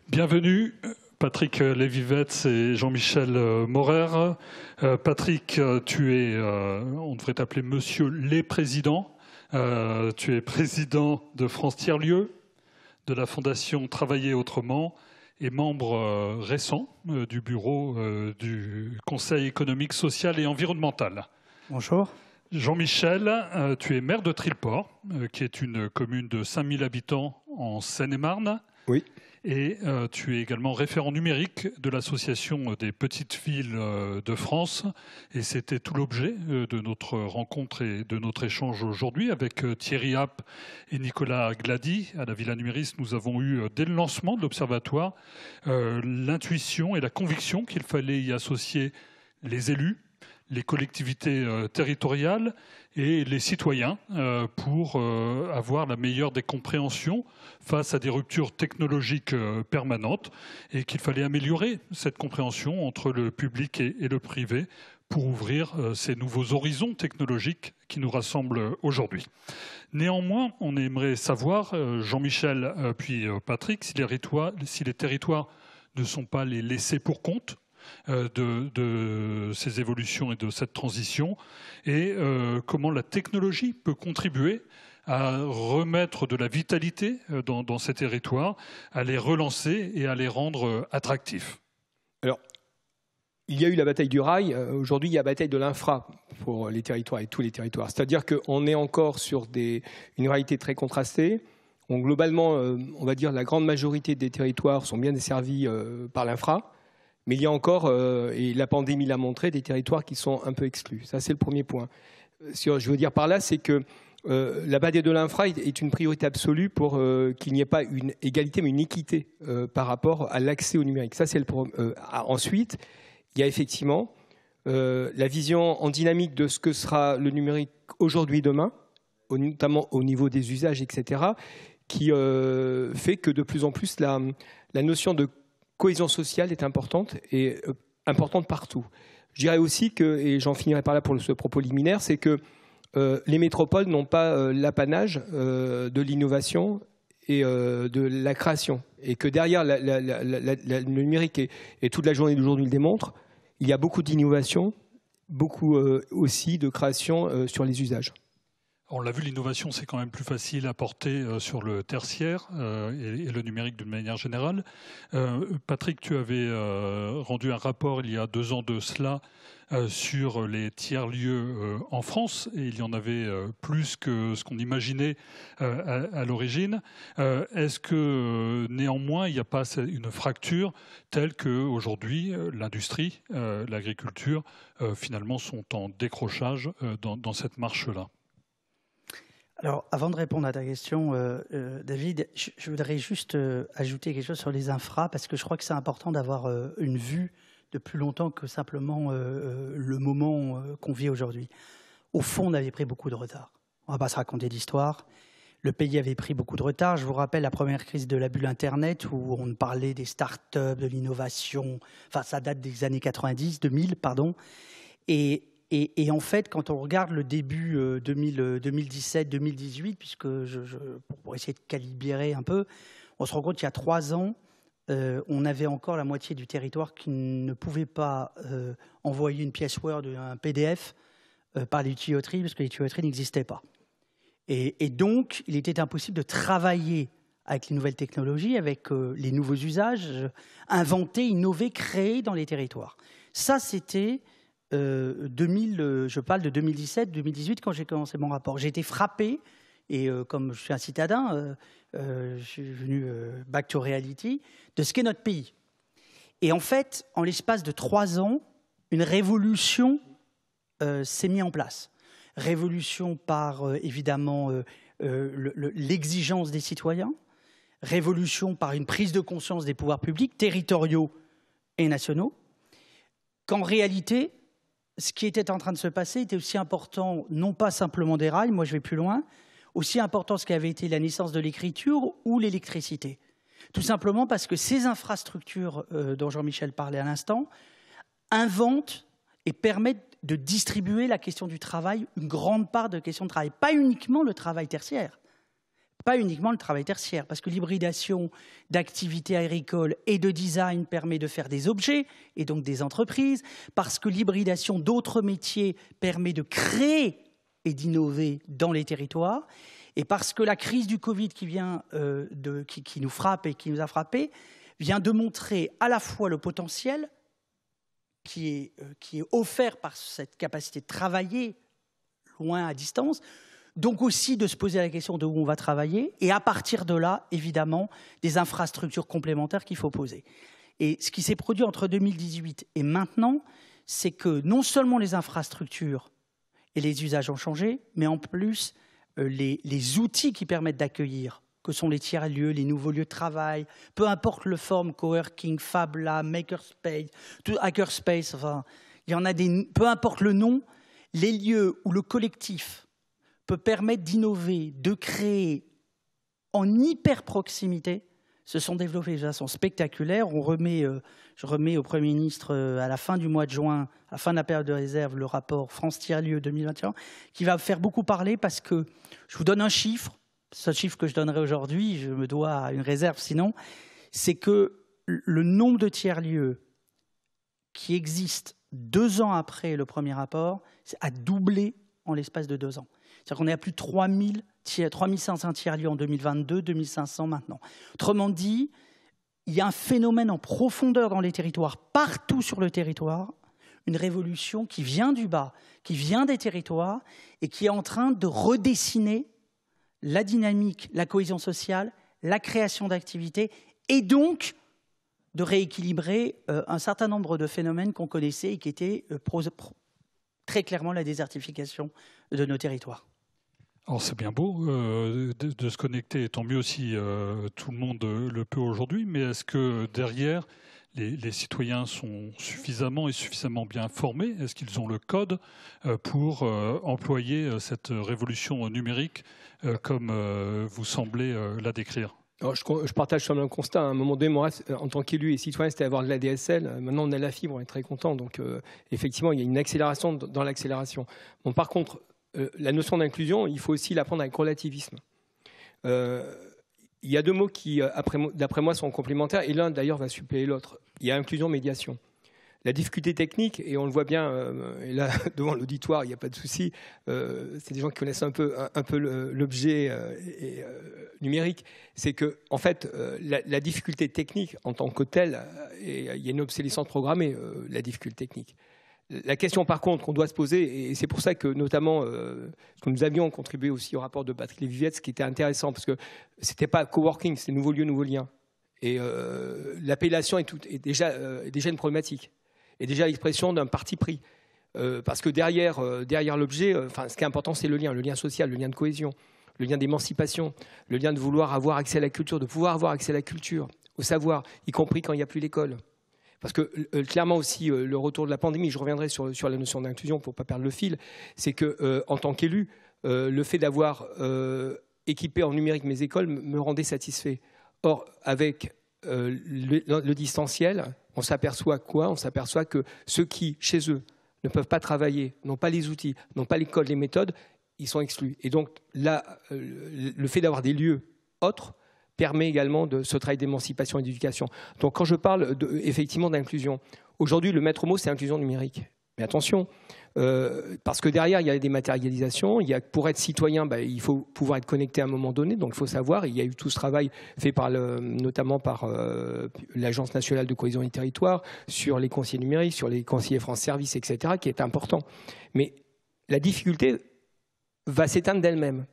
Bienvenue, Patrick Lévy-Wetz et Jean-Michel Maurer. Patrick, on devrait t'appeler Monsieur les Présidents. Tu es président de France Tiers-Lieux, de la Fondation Travailler Autrement et membre récent du bureau du Conseil économique, social et environnemental. Bonjour. Jean-Michel, tu es maire de Trilleport, qui est une commune de 5000 habitants en Seine-et-Marne. Oui. Et tu es également référent numérique de l'Association des petites villes de France. Et c'était tout l'objet de notre rencontre et de notre échange aujourd'hui avec Thierry Happ et Nicolas Glady. À la Villa Numériste, nous avons eu, dès le lancement de l'Observatoire, l'intuition et la conviction qu'il fallait y associer les élus, les collectivités territoriales et les citoyens pour avoir la meilleure des compréhensions face à des ruptures technologiques permanentes et qu'il fallait améliorer cette compréhension entre le public et le privé pour ouvrir ces nouveaux horizons technologiques qui nous rassemblent aujourd'hui. Néanmoins, on aimerait savoir, Jean-Michel puis Patrick, si les territoires ne sont pas les laissés pour compte de ces évolutions et de cette transition, et comment la technologie peut contribuer à remettre de la vitalité dans ces territoires, à les relancer et à les rendre attractifs. Alors, il y a eu la bataille du rail. Aujourd'hui, il y a la bataille de l'infra pour les territoires et tous les territoires. C'est-à-dire qu'on est encore sur une réalité très contrastée. Donc, globalement, on va dire la grande majorité des territoires sont bien desservis par l'infra. Mais il y a encore, et la pandémie l'a montré, des territoires qui sont un peu exclus. Ça, c'est le premier point. Ce que je veux dire par là, c'est que la bataille de l'infra est une priorité absolue pour qu'il n'y ait pas une égalité, mais une équité par rapport à l'accès au numérique. Ça, c'est ensuite, il y a effectivement la vision en dynamique de ce que sera le numérique aujourd'hui, demain, notamment au niveau des usages, etc., qui fait que de plus en plus, la notion de cohésion sociale est importante et importante partout. Je dirais aussi que, et j'en finirai par là pour ce propos liminaire, c'est que les métropoles n'ont pas l'apanage de l'innovation et de la création. Et que derrière le numérique, et toute la journée d'aujourd'hui le démontre, il y a beaucoup d'innovation, beaucoup aussi de création sur les usages. On l'a vu, l'innovation, c'est quand même plus facile à porter sur le tertiaire et le numérique d'une manière générale. Patrick, tu avais rendu un rapport il y a 2 ans de cela sur les tiers-lieux en France, et il y en avait plus que ce qu'on imaginait à l'origine. Est-ce que néanmoins, il n'y a pas une fracture telle qu'aujourd'hui, l'industrie, l'agriculture, finalement, sont en décrochage dans cette marche-là ? Alors, avant de répondre à ta question, David, je voudrais juste ajouter quelque chose sur les infras, parce que je crois que c'est important d'avoir une vue de plus longtemps que simplement le moment qu'on vit aujourd'hui. Au fond, on avait pris beaucoup de retard. On ne va pas se raconter d'histoire. Le pays avait pris beaucoup de retard. Je vous rappelle la première crise de la bulle Internet, où on parlait des start-up, de l'innovation. Enfin, ça date des années 2000, pardon. Et en fait, quand on regarde le début 2017-2018, puisque pour essayer de calibrer un peu, on se rend compte qu'il y a 3 ans, on avait encore la moitié du territoire qui ne pouvait pas envoyer une pièce Word, un PDF, par les tuyauteries, parce que les tuyauteries n'existaient pas. Et donc, il était impossible de travailler avec les nouvelles technologies, avec les nouveaux usages, inventer, innover, créer dans les territoires. Ça, c'était... je parle de 2017-2018 quand j'ai commencé mon rapport. J'ai été frappé, et comme je suis un citadin, je suis venu back to reality, de ce qu'est notre pays. Et en fait, en l'espace de 3 ans, une révolution s'est mise en place. Révolution par, évidemment, l'exigence des citoyens, révolution par une prise de conscience des pouvoirs publics, territoriaux et nationaux, qu'en réalité, ce qui était en train de se passer était aussi important, non pas simplement des rails, moi je vais plus loin, aussi important ce qui avait été la naissance de l'écriture ou l'électricité. Tout simplement parce que ces infrastructures dont Jean-Michel parlait à l'instant inventent et permettent de distribuer la question du travail, une grande part de la question de travail, pas uniquement le travail tertiaire, pas uniquement le travail tertiaire, parce que l'hybridation d'activités agricoles et de design permet de faire des objets et donc des entreprises, parce que l'hybridation d'autres métiers permet de créer et d'innover dans les territoires, et parce que la crise du Covid qui nous frappe et qui nous a frappés vient de montrer à la fois le potentiel qui est offert par cette capacité de travailler loin à distance, donc aussi de se poser la question de où on va travailler, et à partir de là, évidemment, des infrastructures complémentaires qu'il faut poser. Et ce qui s'est produit entre 2018 et maintenant, c'est que non seulement les infrastructures et les usages ont changé, mais en plus, les outils qui permettent d'accueillir, que sont les tiers-lieux, les nouveaux lieux de travail, peu importe le forme, coworking, Fab Lab, Makerspace, Hackerspace, enfin, il y en a peu importe le nom, les lieux où le collectif peut permettre d'innover, de créer en hyper proximité, se sont développés de façon spectaculaire. Je remets au Premier ministre à la fin du mois de juin, à la fin de la période de réserve, le rapport France Tiers-Lieux 2021, qui va faire beaucoup parler parce que je vous donne un chiffre. Ce chiffre que je donnerai aujourd'hui, je me dois à une réserve sinon, c'est que le nombre de tiers-lieux qui existent 2 ans après le premier rapport a doublé en l'espace de 2 ans. C'est-à-dire qu'on est à plus de 3500 tiers-lieux en 2022, 2500 maintenant. Autrement dit, il y a un phénomène en profondeur dans les territoires, partout sur le territoire, une révolution qui vient du bas, qui vient des territoires et qui est en train de redessiner la dynamique, la cohésion sociale, la création d'activités et donc de rééquilibrer un certain nombre de phénomènes qu'on connaissait et qui étaient très clairement la désertification de nos territoires. Alors c'est bien beau de se connecter, tant mieux si tout le monde le peut aujourd'hui, mais est-ce que derrière, les citoyens sont suffisamment bien formés? Est-ce qu'ils ont le code pour employer cette révolution numérique comme vous semblez la décrire? Alors, je partage sur le constat. À un moment donné, moi, en tant qu'élu et citoyen, c'était avoir de la DSL. Maintenant, on a la fibre, on est très content. Donc, effectivement, il y a une accélération dans l'accélération. Bon, par contre, la notion d'inclusion, il faut aussi la prendre avec relativisme. Il y a 2 mots qui, d'après moi, sont complémentaires, et l'un, d'ailleurs, va suppléer l'autre. Il y a inclusion-médiation. La difficulté technique, et on le voit bien, et là, devant l'auditoire, il n'y a pas de souci, c'est des gens qui connaissent un peu l'objet numérique, c'est que, en fait, la difficulté technique en tant que telle, et il y a une obsolescence programmée, la difficulté technique. La question, par contre, qu'on doit se poser, et c'est pour ça que, notamment, que nous avions contribué aussi au rapport de Patrick Lévy-Viette, ce qui était intéressant, parce que ce n'était pas coworking, c'était nouveaux lieux, nouveaux liens. Et l'appellation est déjà une problématique, et déjà l'expression d'un parti pris. Parce que derrière l'objet, ce qui est important, c'est le lien social, le lien de cohésion, le lien d'émancipation, le lien de vouloir avoir accès à la culture, de pouvoir avoir accès à la culture, au savoir, y compris quand il n'y a plus l'école. Parce que clairement aussi, le retour de la pandémie, je reviendrai sur la notion d'inclusion pour ne pas perdre le fil, c'est que en tant qu'élu, le fait d'avoir équipé en numérique mes écoles me rendait satisfait. Or, avec le distanciel, on s'aperçoit quoi? On s'aperçoit que ceux qui, chez eux, ne peuvent pas travailler, n'ont pas les outils, n'ont pas les codes, les méthodes, ils sont exclus. Et donc là, le fait d'avoir des lieux autres permet également de ce travail d'émancipation et d'éducation. Donc quand je parle effectivement d'inclusion, aujourd'hui le maître mot c'est inclusion numérique. Mais attention, parce que derrière il y a des matérialisations, pour être citoyen, il faut pouvoir être connecté à un moment donné, donc il faut savoir, il y a eu tout ce travail fait notamment par l'Agence nationale de cohésion des territoires, sur les conseillers numériques, sur les conseillers France Service, etc., qui est important. Mais la difficulté va s'éteindre d'elle-même.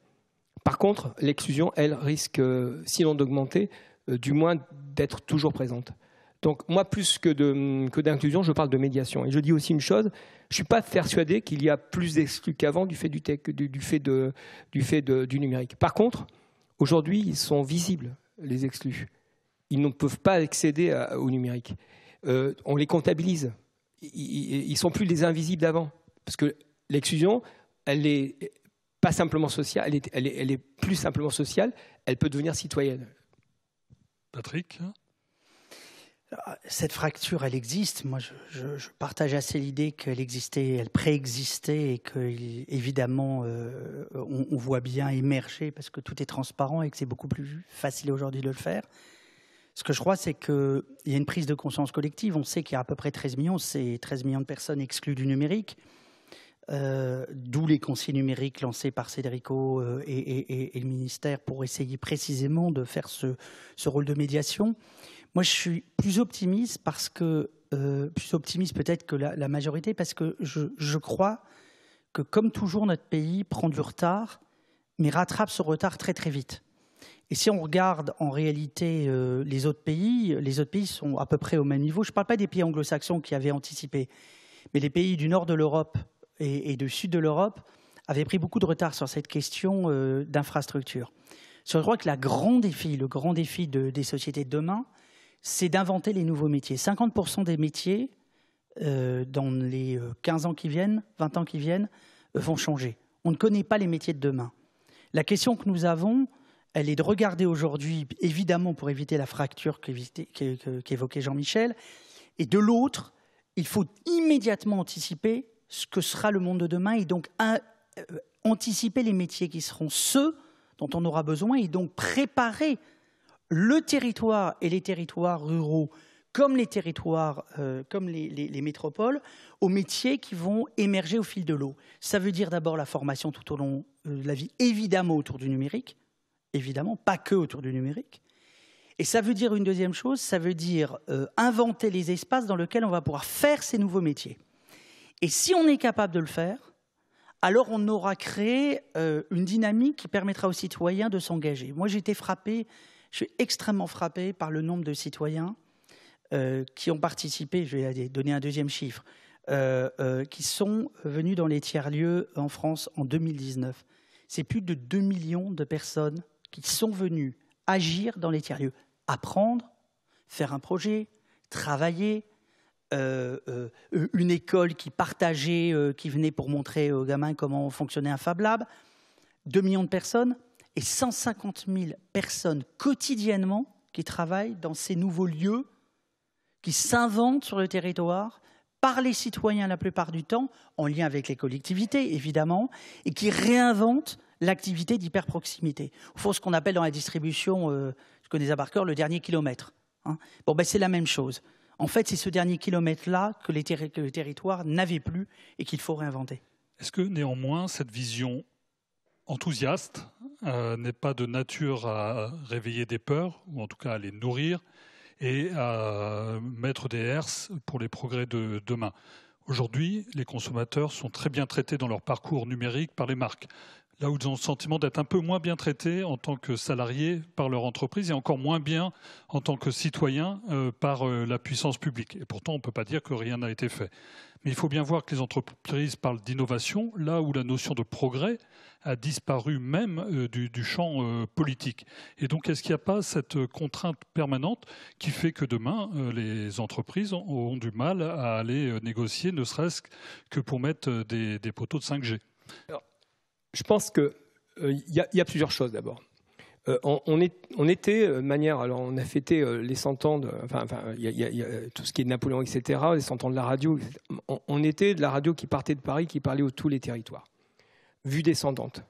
Par contre, l'exclusion, elle, risque, sinon d'augmenter, du moins d'être toujours présente. Donc moi, plus que d'inclusion, je parle de médiation. Et je dis aussi une chose, je ne suis pas persuadé qu'il y a plus d'exclus qu'avant du fait du numérique. Par contre, aujourd'hui, ils sont visibles, les exclus. Ils ne peuvent pas accéder au numérique. On les comptabilise. Ils ne sont plus les invisibles d'avant. Parce que l'exclusion, elle est pas simplement sociale, elle est plus simplement sociale, elle peut devenir citoyenne. Patrick ? Cette fracture, elle existe. Moi, je partage assez l'idée qu'elle existait, elle préexistait et qu'évidemment, on voit bien émerger parce que tout est transparent et que c'est beaucoup plus facile aujourd'hui de le faire. Ce que je crois, c'est qu'il y a une prise de conscience collective. On sait qu'il y a à peu près 13 millions, c'est 13 millions de personnes exclues du numérique, d'où les conseils numériques lancés par Cédrico et le ministère pour essayer précisément de faire ce rôle de médiation. Moi, je suis plus optimiste parce que plus optimiste peut-être que la majorité, parce que je crois que, comme toujours, notre pays prend du retard, mais rattrape ce retard très très vite. Et si on regarde en réalité les autres pays sont à peu près au même niveau. Je ne parle pas des pays anglo-saxons qui avaient anticipé, mais les pays du nord de l'Europe et du sud de l'Europe avaient pris beaucoup de retard sur cette question d'infrastructure. Je crois que le grand défi des sociétés de demain, c'est d'inventer les nouveaux métiers. 50% des métiers, dans les 15 ans qui viennent, 20 ans qui viennent, vont changer. On ne connaît pas les métiers de demain. La question que nous avons, elle est de regarder aujourd'hui, évidemment pour éviter la fracture qu'évoquait Jean-Michel, et de l'autre, il faut immédiatement anticiper ce que sera le monde de demain et donc anticiper les métiers qui seront ceux dont on aura besoin et donc préparer le territoire et les territoires ruraux, comme les territoires, comme les métropoles, aux métiers qui vont émerger au fil de l'eau. Ça veut dire d'abord la formation tout au long de la vie, évidemment autour du numérique, évidemment, pas que autour du numérique. Et ça veut dire une deuxième chose, ça veut dire inventer les espaces dans lesquels on va pouvoir faire ces nouveaux métiers. Et si on est capable de le faire, alors on aura créé une dynamique qui permettra aux citoyens de s'engager. Moi, j'ai été frappé. Je suis extrêmement frappé par le nombre de citoyens qui ont participé, je vais donner un deuxième chiffre, qui sont venus dans les tiers-lieux en France en 2019. C'est plus de 2 millions de personnes qui sont venues agir dans les tiers-lieux, apprendre, faire un projet, travailler, une école qui partageait, qui venait pour montrer aux gamins comment fonctionnait un Fab Lab. 2 millions de personnes. Et 150 000 personnes quotidiennement qui travaillent dans ces nouveaux lieux, qui s'inventent sur le territoire par les citoyens la plupart du temps, en lien avec les collectivités évidemment, et qui réinventent l'activité d'hyperproximité. Au fond, ce qu'on appelle dans la distribution, je connais ça par cœur, le dernier kilomètre. Hein. Bon, ben, c'est la même chose. En fait, c'est ce dernier kilomètre-là que le territoire n'avait plus et qu'il faut réinventer. Est-ce que néanmoins, cette vision enthousiaste n'est pas de nature à réveiller des peurs, ou en tout cas à les nourrir, et à mettre des herses pour les progrès de demain? Aujourd'hui, les consommateurs sont très bien traités dans leur parcours numérique par les marques, là où ils ont le sentiment d'être un peu moins bien traités en tant que salariés par leur entreprise et encore moins bien en tant que citoyens par la puissance publique. Et pourtant, on ne peut pas dire que rien n'a été fait. Mais il faut bien voir que les entreprises parlent d'innovation, là où la notion de progrès a disparu même du champ politique. Et donc, est-ce qu'il n'y a pas cette contrainte permanente qui fait que demain, les entreprises auront du mal à aller négocier, ne serait-ce que pour mettre des poteaux de 5G? Alors, je pense qu'il y a plusieurs choses d'abord. On était de manière, alors on a fêté les 100 ans, il y a tout ce qui est de Napoléon, etc., les 100 ans de la radio. On était de la radio qui partait de Paris, qui parlait à tous les territoires. Vue descendante.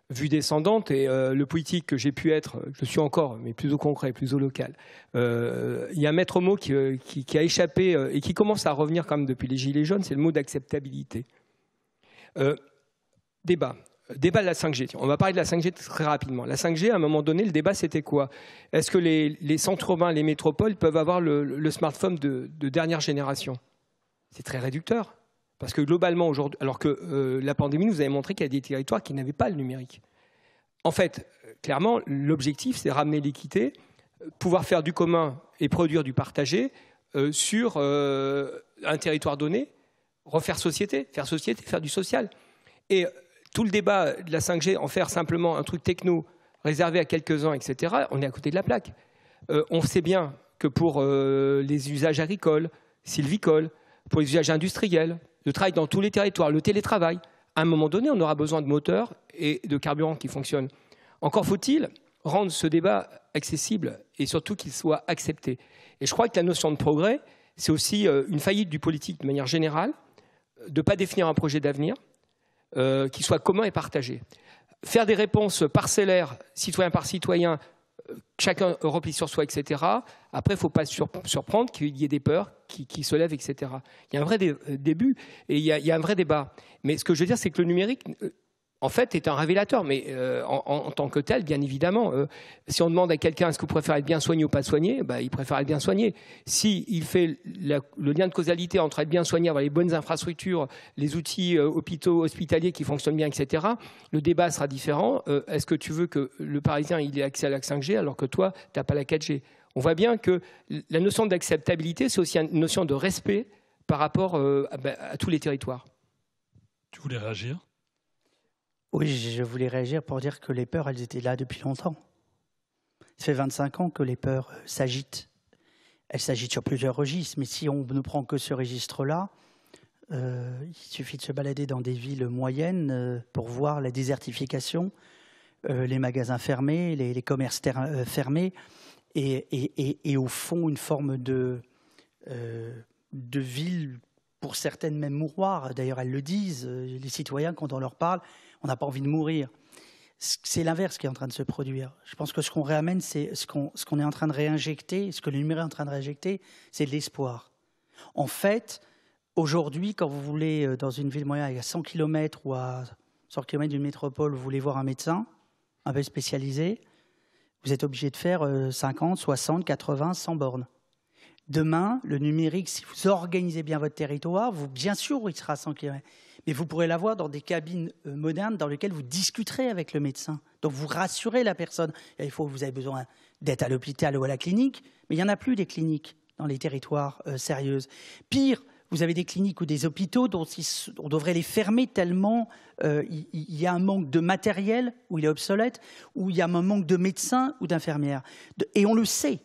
Vue descendante, et le politique que j'ai pu être, je suis encore, mais plus au concret, plus au local. Il y a un maître mot qui a échappé et qui commence à revenir quand même depuis les Gilets jaunes, c'est le mot d'acceptabilité. Débat de la 5G. On va parler de la 5G très rapidement. La 5G, à un moment donné, le débat, c'était quoi? Est-ce que les centres urbains, les métropoles peuvent avoir le smartphone de dernière génération? C'est très réducteur. Parce que globalement, aujourd'hui, alors que la pandémie nous avait montré qu'il y a des territoires qui n'avaient pas le numérique. En fait, clairement, l'objectif, c'est ramener l'équité, pouvoir faire du commun et produire du partagé sur un territoire donné, refaire société, faire du social. Et tout le débat de la 5G, en faire simplement un truc techno réservé à quelques-uns, etc., on est à côté de la plaque. On sait bien que pour les usages agricoles, sylvicoles, pour les usages industriels, le travail dans tous les territoires, le télétravail, à un moment donné, on aura besoin de moteurs et de carburants qui fonctionnent. Encore faut-il rendre ce débat accessible et surtout qu'il soit accepté. Et je crois que la notion de progrès, c'est aussi une faillite du politique de manière générale, de ne pas définir un projet d'avenir qui soit commun et partagé. Faire des réponses parcellaires, citoyen par citoyen, chacun replie sur soi, etc. Après, il ne faut pas surprendre qu'il y ait des peurs qui se lèvent, etc. Il y a un vrai début et il y a un vrai débat. Mais ce que je veux dire, c'est que le numérique, en fait, est un révélateur. Mais en tant que tel, bien évidemment, si on demande à quelqu'un est-ce que vous préférez être bien soigné ou pas soigné, il préfère être bien soigné. S'il fait le lien de causalité entre être bien soigné, avoir les bonnes infrastructures, les outils hôpitaux, hospitaliers qui fonctionnent bien, etc., le débat sera différent. Est-ce que tu veux que le Parisien il ait accès à la 5G alors que toi, tu n'as pas la 4G? On voit bien que la notion d'acceptabilité, c'est aussi une notion de respect par rapport à tous les territoires. Tu voulais réagir ? Oui, je voulais réagir pour dire que les peurs, elles étaient là depuis longtemps. Ça fait 25 ans que les peurs s'agitent. Elles s'agitent sur plusieurs registres, mais si on ne prend que ce registre-là, il suffit de se balader dans des villes moyennes pour voir la désertification, les magasins fermés, les commerces fermés, et au fond une forme de ville, pour certaines même mouroir. D'ailleurs, elles le disent, les citoyens, quand on leur parle, on n'a pas envie de mourir. C'est l'inverse qui est en train de se produire. Je pense que ce qu'on réamène, c'est ce qu'on est en train de réinjecter, ce que le numérique est en train de réinjecter, c'est de l'espoir. En fait, aujourd'hui, quand vous voulez, dans une ville moyenne, à 100 km ou à 100 km d'une métropole, vous voulez voir un médecin, un peu spécialisé, vous êtes obligé de faire 50, 60, 80, 100 bornes. Demain, le numérique, si vous organisez bien votre territoire, bien sûr, il sera à 100 km. Mais vous pourrez l'avoir dans des cabines modernes dans lesquelles vous discuterez avec le médecin. Donc, vous rassurez la personne. Et vous avez besoin d'être à l'hôpital ou à la clinique, mais il n'y en a plus des cliniques dans les territoires sérieuses. Pire, vous avez des cliniques ou des hôpitaux dont on devrait les fermer tellement il y a un manque de matériel, où il est obsolète, où il y a un manque de médecins ou d'infirmières. Et on le sait.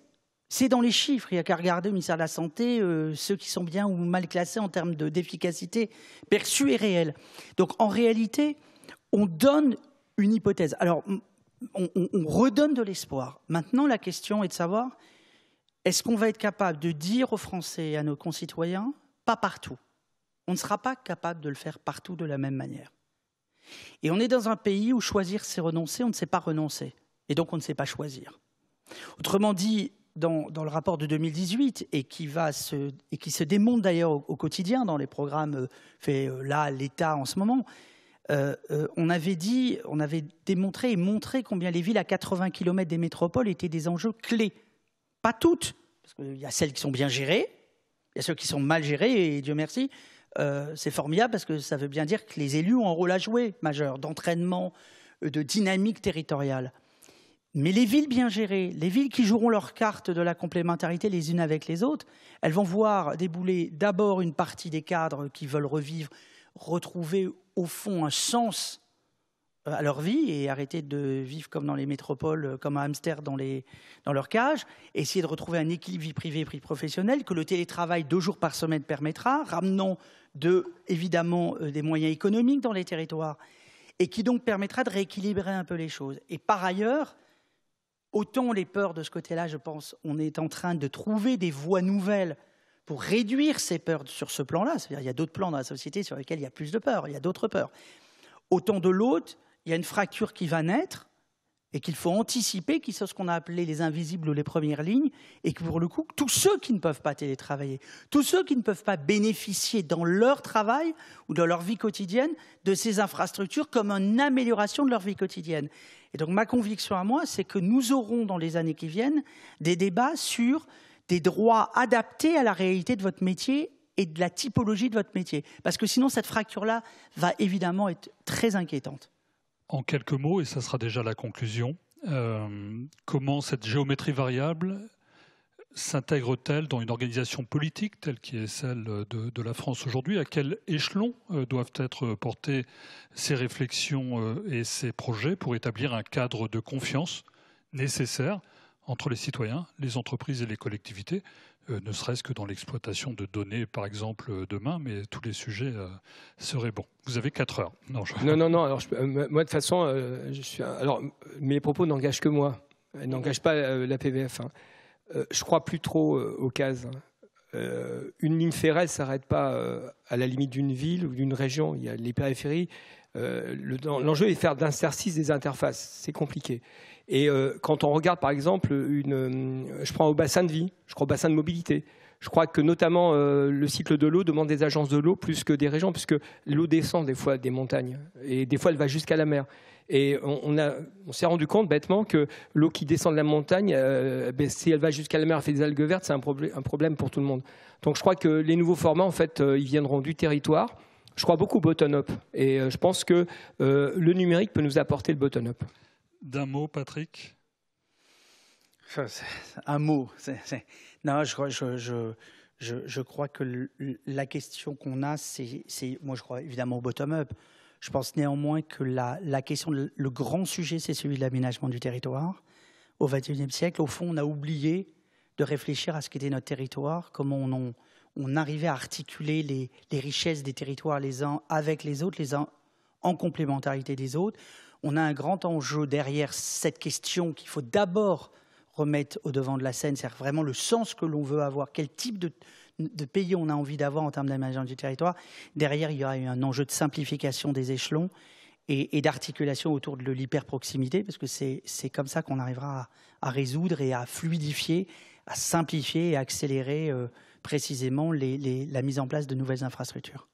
C'est dans les chiffres, il n'y a qu'à regarder au ministère de la Santé, ceux qui sont bien ou mal classés en termes d'efficacité perçue et réelle. Donc en réalité, on donne une hypothèse. Alors, on redonne de l'espoir. Maintenant, la question est de savoir, est-ce qu'on va être capable de dire aux Français et à nos concitoyens, pas partout. On ne sera pas capable de le faire partout de la même manière. Et on est dans un pays où choisir, c'est renoncer, on ne sait pas renoncer. Et donc, on ne sait pas choisir. Autrement dit, dans le rapport de 2018, et qui se démontre d'ailleurs au quotidien dans les programmes faits là, l'État en ce moment, on avait démontré et montré combien les villes à 80 km des métropoles étaient des enjeux clés. Pas toutes, parce qu'il y a celles qui sont bien gérées, il y a ceux qui sont mal gérés, et Dieu merci, c'est formidable parce que ça veut bien dire que les élus ont un rôle à jouer, majeur, d'entraînement, de dynamique territoriale. Mais les villes bien gérées, les villes qui joueront leur carte de la complémentarité les unes avec les autres, elles vont voir débouler d'abord une partie des cadres qui veulent retrouver au fond un sens à leur vie et arrêter de vivre comme dans les métropoles, comme un hamster dans leur cage, essayer de retrouver un équilibre vie privée et vie professionnelle que le télétravail 2 jours par semaine permettra, ramenant évidemment des moyens économiques dans les territoires et qui donc permettra de rééquilibrer un peu les choses. Et par ailleurs, autant les peurs de ce côté-là, je pense, on est en train de trouver des voies nouvelles pour réduire ces peurs sur ce plan-là. C'est-à-dire, il y a d'autres plans dans la société sur lesquels il y a plus de peurs, il y a d'autres peurs. Autant de l'autre, il y a une fracture qui va naître et qu'il faut anticiper, qui sont ce qu'on a appelé les invisibles ou les premières lignes, et que pour le coup, tous ceux qui ne peuvent pas télétravailler, tous ceux qui ne peuvent pas bénéficier dans leur travail ou dans leur vie quotidienne de ces infrastructures comme une amélioration de leur vie quotidienne. Et donc ma conviction à moi, c'est que nous aurons dans les années qui viennent des débats sur des droits adaptés à la réalité de votre métier et de la typologie de votre métier. Parce que sinon, cette fracture-là va évidemment être très inquiétante. En quelques mots, et ça sera déjà la conclusion, comment cette géométrie variable s'intègre-t-elle dans une organisation politique telle qui est celle de la France aujourd'hui? À quel échelon doivent être portées ces réflexions et ces projets pour établir un cadre de confiance nécessaire entre les citoyens, les entreprises et les collectivités, ne serait-ce que dans l'exploitation de données, par exemple, demain, mais tous les sujets seraient bons. Vous avez 4 heures. Non. Alors, moi, de toute façon, alors, mes propos n'engagent que moi. Elle n'engage pas la PVF. Hein. Je crois plus trop aux cases. Une ligne ferrée ne s'arrête pas à la limite d'une ville ou d'une région. Il y a les périphéries. L'enjeu est de faire d'interstices des interfaces. C'est compliqué. Et quand on regarde, par exemple, je prends au bassin de vie, je crois au bassin de mobilité. Je crois que notamment le cycle de l'eau demande des agences de l'eau plus que des régions, puisque l'eau descend des fois des montagnes. Et des fois, elle va jusqu'à la mer. Et on s'est rendu compte bêtement que l'eau qui descend de la montagne, si elle va jusqu'à la mer, elle fait des algues vertes, c'est un problème pour tout le monde. Donc je crois que les nouveaux formats, en fait, ils viendront du territoire. Je crois beaucoup bottom-up. Et je pense que le numérique peut nous apporter le bottom-up. D'un mot, Patrick ? Un mot. Non, je crois que la question qu'on a, c'est moi je crois évidemment au bottom-up. Je pense néanmoins que la question, le grand sujet, c'est celui de l'aménagement du territoire. Au XXIe siècle, au fond, on a oublié de réfléchir à ce qu'était notre territoire, comment on arrivait à articuler les richesses des territoires les uns avec les autres, les uns en complémentarité des autres. On a un grand enjeu derrière cette question qu'il faut d'abord remettre au devant de la scène, c'est vraiment le sens que l'on veut avoir, quel type de pays on a envie d'avoir en termes d'aménagement du territoire. Derrière, il y aura eu un enjeu de simplification des échelons et d'articulation autour de l'hyper-proximité, parce que c'est comme ça qu'on arrivera à résoudre et à fluidifier, à simplifier et à accélérer précisément la mise en place de nouvelles infrastructures.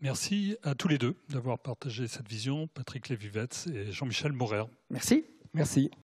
Merci à tous les deux d'avoir partagé cette vision, Patrick Lévy-Wetz et Jean-Michel Maurer. Merci. Merci.